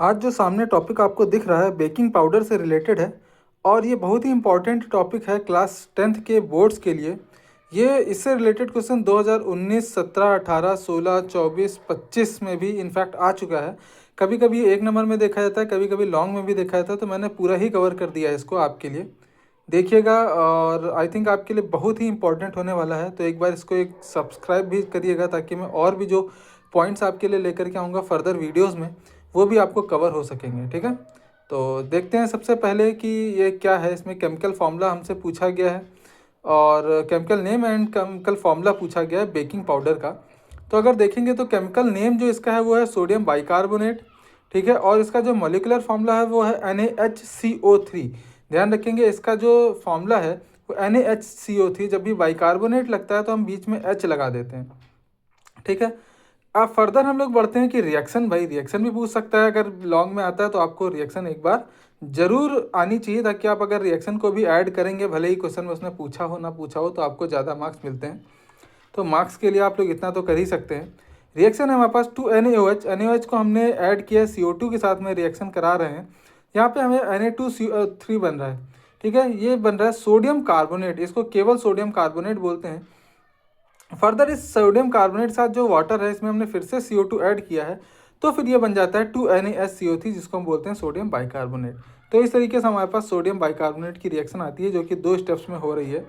आज जो सामने टॉपिक आपको दिख रहा है बेकिंग पाउडर से रिलेटेड है और ये बहुत ही इम्पॉर्टेंट टॉपिक है क्लास 10th के बोर्ड्स के लिए। ये इससे रिलेटेड क्वेश्चन 2019, 17, 18, 16, 24, 25 में भी इनफैक्ट आ चुका है। कभी कभी एक नंबर में देखा जाता है, कभी कभी लॉन्ग में भी देखा जाता है, तो मैंने पूरा ही कवर कर दिया है इसको आपके लिए। देखिएगा और आई थिंक आपके लिए बहुत ही इंपॉर्टेंट होने वाला है, तो एक बार इसको एक सब्सक्राइब भी करिएगा ताकि मैं और भी जो पॉइंट्स आपके लिए लेकर के आऊँगा फर्दर वीडियोस में वो भी आपको कवर हो सकेंगे। ठीक है, तो देखते हैं सबसे पहले कि ये क्या है। इसमें केमिकल फार्मूला हमसे पूछा गया है और chemical name and chemical formula पूछा गया है बेकिंग पाउडर का। तो अगर देखेंगे तो केमिकल नेम जो इसका है वो है सोडियम बाइकार्बोनेट। ठीक है, और इसका जो मॉलिक्यूलर फार्मूला है वो है NaHCO3। ध्यान रखेंगे इसका जो फार्मूला है वो NaHCO3। जब भी बाइकार्बोनेट लगता है तो हम बीच में H लगा देते हैं। ठीक है, अब फर्दर हम लोग बढ़ते हैं कि रिएक्शन। भाई रिएक्शन भी पूछ सकता है, अगर लॉन्ग में आता है तो आपको रिएक्शन एक बार जरूर आनी चाहिए ताकि आप अगर रिएक्शन को भी ऐड करेंगे, भले ही क्वेश्चन में उसने पूछा हो ना पूछा हो, तो आपको ज़्यादा मार्क्स मिलते हैं। तो मार्क्स के लिए आप लोग इतना तो कर ही सकते हैं। रिएक्शन है हमारे पास 2NaOH। NaOH को हमने ऐड किया CO2 के साथ में रिएक्शन करा रहे हैं। यहाँ पे हमें Na2CO3 बन रहा है। ठीक है, ये बन रहा है सोडियम कार्बोनेट, इसको केवल सोडियम कार्बोनेट बोलते हैं। फर्दर इस सोडियम कार्बोनेट के साथ जो वाटर है इसमें हमने फिर से CO2 ऐड किया है, तो फिर ये बन जाता है 2NaSCO3 जिसको हम बोलते हैं सोडियम बाइकार्बोनेट। तो इस तरीके से हमारे पास सोडियम बाइकार्बोनेट की रिएक्शन आती है जो कि 2 स्टेप्स में हो रही है।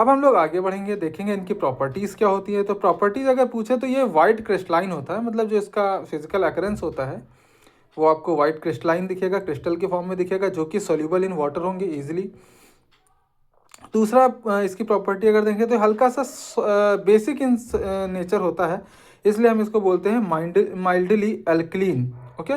अब हम लोग आगे बढ़ेंगे, देखेंगे इनकी प्रॉपर्टीज़ क्या होती है। तो प्रॉपर्टीज़ अगर पूछे तो ये वाइट क्रिस्टलाइन होता है, मतलब जो इसका फिजिकल अकरेंस होता है वो आपको वाइट क्रिस्टलाइन दिखेगा, क्रिस्टल के फॉर्म में दिखेगा, जो कि सोल्यूबल इन वाटर होंगे ईजिली। दूसरा इसकी प्रॉपर्टी अगर देखें तो हल्का सा बेसिक इन नेचर होता है, इसलिए हम इसको बोलते हैं माइल्डली एल्कलीन। ओके,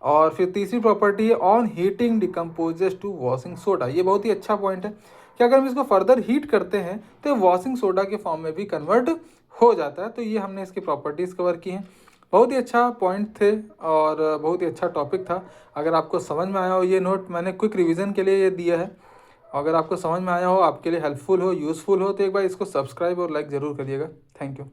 और फिर तीसरी प्रॉपर्टी है on heating decomposes to washing soda. ये बहुत ही अच्छा पॉइंट है कि अगर हम इसको फर्दर हीट करते हैं तो वॉशिंग सोडा के फॉर्म में भी कन्वर्ट हो जाता है। तो ये हमने इसकी प्रॉपर्टीज़ कवर की हैं। बहुत ही अच्छा पॉइंट थे और बहुत ही अच्छा टॉपिक था। अगर आपको समझ में आया हो, ये नोट मैंने क्विक रिवीजन के लिए ये दिया है। अगर आपको समझ में आया हो, आपके लिए हेल्पफुल हो, यूज़फुल हो, तो एक बार इसको सब्सक्राइब और लाइक ज़रूर करिएगा। Thank you.